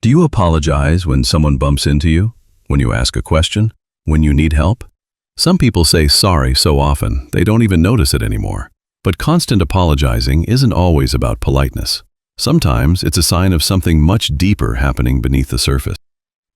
Do you apologize when someone bumps into you? When you ask a question? When you need help? Some people say sorry so often, they don't even notice it anymore. But constant apologizing isn't always about politeness. Sometimes it's a sign of something much deeper happening beneath the surface.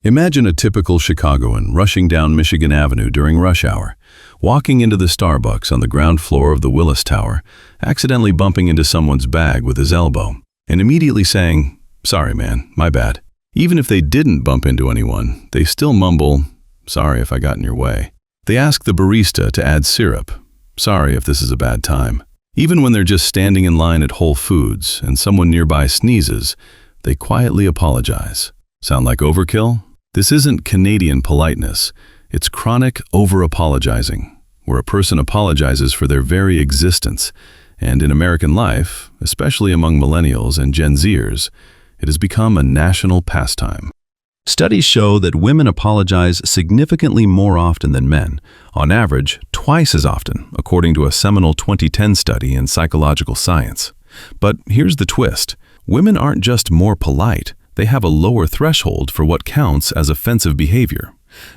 Imagine a typical Chicagoan rushing down Michigan Avenue during rush hour, walking into the Starbucks on the ground floor of the Willis Tower, accidentally bumping into someone's bag with his elbow, and immediately saying, "Sorry man, my bad." Even if they didn't bump into anyone, they still mumble, "Sorry if I got in your way." They ask the barista to add syrup, "Sorry if this is a bad time." Even when they're just standing in line at Whole Foods and someone nearby sneezes, they quietly apologize. Sound like overkill? This isn't Canadian politeness. It's chronic over-apologizing, where a person apologizes for their very existence. And in American life, especially among millennials and Gen Zers, it has become a national pastime. Studies show that women apologize significantly more often than men, on average twice as often, according to a seminal 2010 study in psychological science. But here's the twist. Women aren't just more polite, they have a lower threshold for what counts as offensive behavior.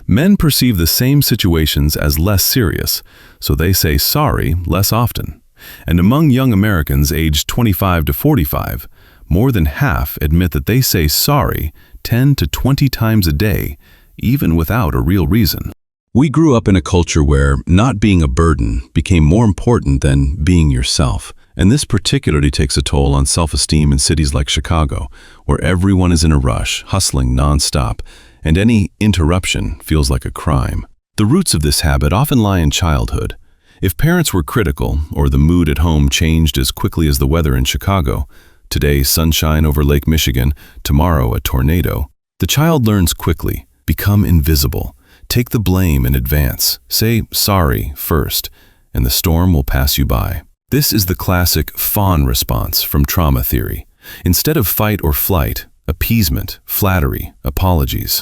Men perceive the same situations as less serious, so they say sorry less often. And among young Americans aged 25 to 45, more than half admit that they say sorry 10 to 20 times a day, even without a real reason. We grew up in a culture where not being a burden became more important than being yourself. And this particularly takes a toll on self-esteem in cities like Chicago, where everyone is in a rush, hustling nonstop, and any interruption feels like a crime. The roots of this habit often lie in childhood. If parents were critical, or the mood at home changed as quickly as the weather in Chicago, today sunshine over Lake Michigan, tomorrow a tornado, the child learns quickly, become invisible, take the blame in advance, say sorry first, and the storm will pass you by. This is the classic fawn response from trauma theory. Instead of fight or flight, appeasement, flattery, apologies.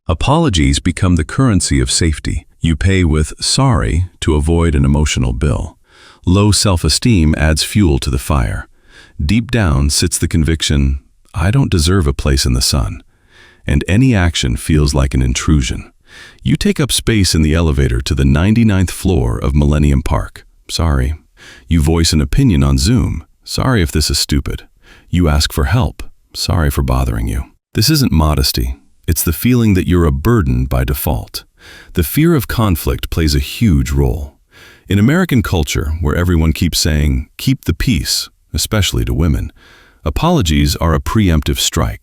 Apologies become the currency of safety. You pay with sorry to avoid an emotional bill. Low self-esteem adds fuel to the fire. Deep down sits the conviction, I don't deserve a place in the sun. And any action feels like an intrusion. You take up space in the elevator to the 99th floor of Millennium Park. Sorry. You voice an opinion on Zoom. Sorry if this is stupid. You ask for help. Sorry for bothering you. This isn't modesty. It's the feeling that you're a burden by default. The fear of conflict plays a huge role. In American culture, where everyone keeps saying, keep the peace, especially to women, apologies are a preemptive strike.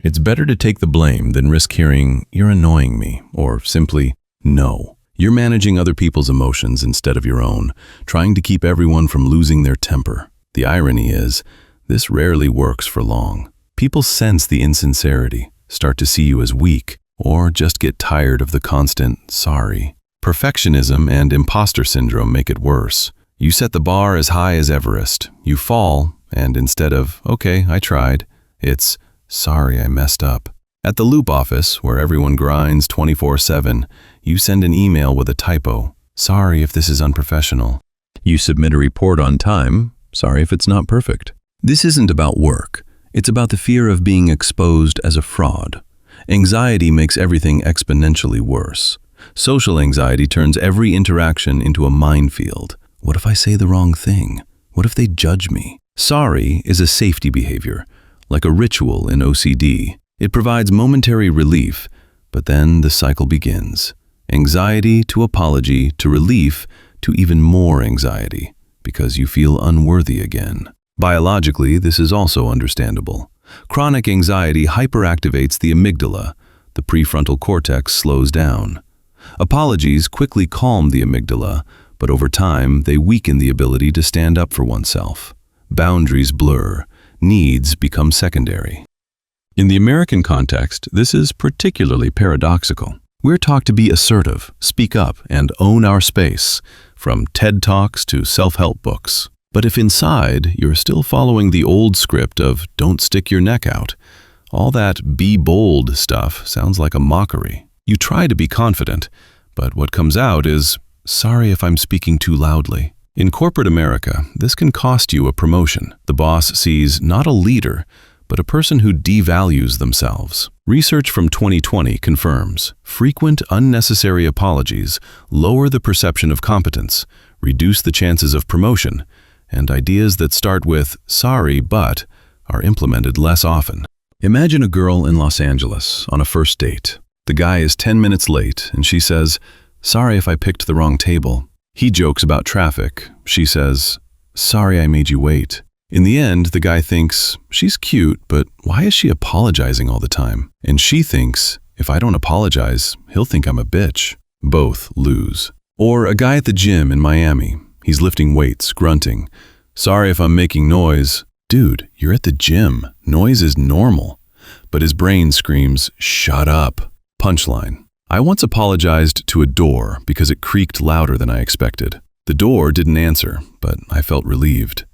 It's better to take the blame than risk hearing, you're annoying me, or simply, no. You're managing other people's emotions instead of your own, trying to keep everyone from losing their temper. The irony is, this rarely works for long. People sense the insincerity, start to see you as weak, or just get tired of the constant sorry. Perfectionism and imposter syndrome make it worse. You set the bar as high as Everest. You fall, and instead of, okay, I tried, it's, sorry, I messed up. At the Loop office, where everyone grinds 24/7, you send an email with a typo. Sorry if this is unprofessional. You submit a report on time. Sorry if it's not perfect. This isn't about work. It's about the fear of being exposed as a fraud. Anxiety makes everything exponentially worse. Social anxiety turns every interaction into a minefield. What if I say the wrong thing? What if they judge me? Sorry is a safety behavior, like a ritual in OCD. It provides momentary relief, but then the cycle begins. Anxiety to apology to relief to even more anxiety, because you feel unworthy again. Biologically, this is also understandable. Chronic anxiety hyperactivates the amygdala. The prefrontal cortex slows down. Apologies quickly calm the amygdala, but over time they weaken the ability to stand up for oneself. Boundaries blur. Needs become secondary. In the American context, this is particularly paradoxical. We're taught to be assertive, speak up, and own our space, from TED Talks to self-help books. But if inside you're still following the old script of don't stick your neck out, all that be bold stuff sounds like a mockery. You try to be confident, but what comes out is, sorry if I'm speaking too loudly. In corporate America, this can cost you a promotion. The boss sees not a leader, but a person who devalues themselves. Research from 2020 confirms frequent unnecessary apologies lower the perception of competence, reduce the chances of promotion, and ideas that start with "sorry, but" are implemented less often. Imagine a girl in Los Angeles on a first date. The guy is 10 minutes late and she says, "Sorry if I picked the wrong table." He jokes about traffic. She says, "Sorry I made you wait." In the end, the guy thinks, she's cute, but why is she apologizing all the time? And she thinks, if I don't apologize, he'll think I'm a bitch. Both lose. Or a guy at the gym in Miami. He's lifting weights, grunting. "Sorry if I'm making noise." Dude, you're at the gym. Noise is normal. But his brain screams, "Shut up." Punchline. I once apologized to a door because it creaked louder than I expected. The door didn't answer, but I felt relieved.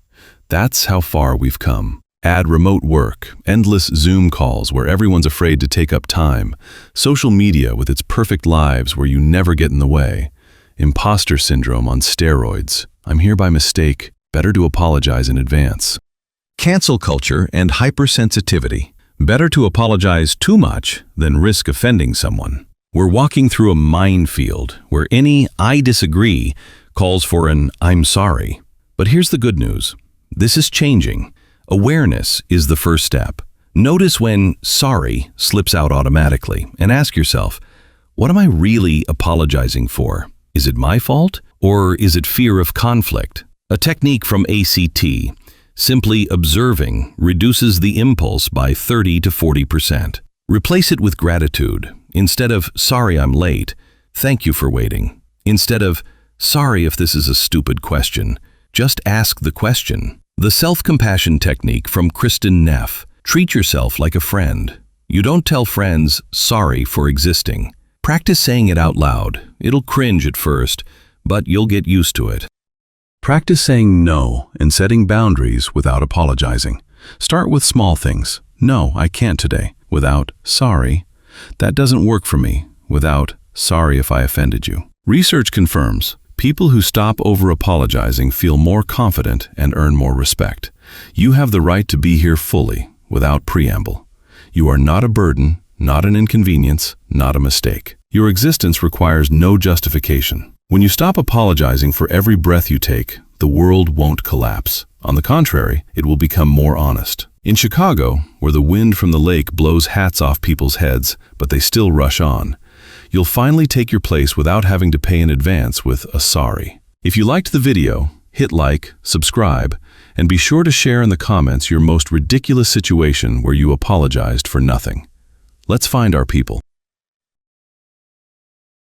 That's how far we've come. Add remote work, endless Zoom calls where everyone's afraid to take up time, social media with its perfect lives where you never get in the way, imposter syndrome on steroids. I'm here by mistake. Better to apologize in advance. Cancel culture and hypersensitivity. Better to apologize too much than risk offending someone. We're walking through a minefield where any "I disagree" calls for an "I'm sorry." But here's the good news. This is changing. Awareness is the first step. Notice when "sorry" slips out automatically and ask yourself, what am I really apologizing for? Is it my fault or is it fear of conflict? A technique from ACT. Simply observing reduces the impulse by 30 to 40%. Replace it with gratitude. Instead of "sorry I'm late," "thank you for waiting." Instead of "sorry if this is a stupid question," just ask the question. The self-compassion technique from Kristen Neff. Treat yourself like a friend. You don't tell friends "sorry for existing." Practice saying it out loud. It'll cringe at first, but you'll get used to it. Practice saying no and setting boundaries without apologizing. Start with small things. "No, I can't today," without "sorry." "That doesn't work for me," without "sorry if I offended you." Research confirms people who stop over-apologizing feel more confident and earn more respect. You have the right to be here fully, without preamble. You are not a burden, not an inconvenience, not a mistake. Your existence requires no justification. When you stop apologizing for every breath you take, the world won't collapse. On the contrary, it will become more honest. In Chicago, where the wind from the lake blows hats off people's heads, but they still rush on, you'll finally take your place without having to pay in advance with a "sorry." If you liked the video, hit like, subscribe, and be sure to share in the comments your most ridiculous situation where you apologized for nothing. Let's find our people.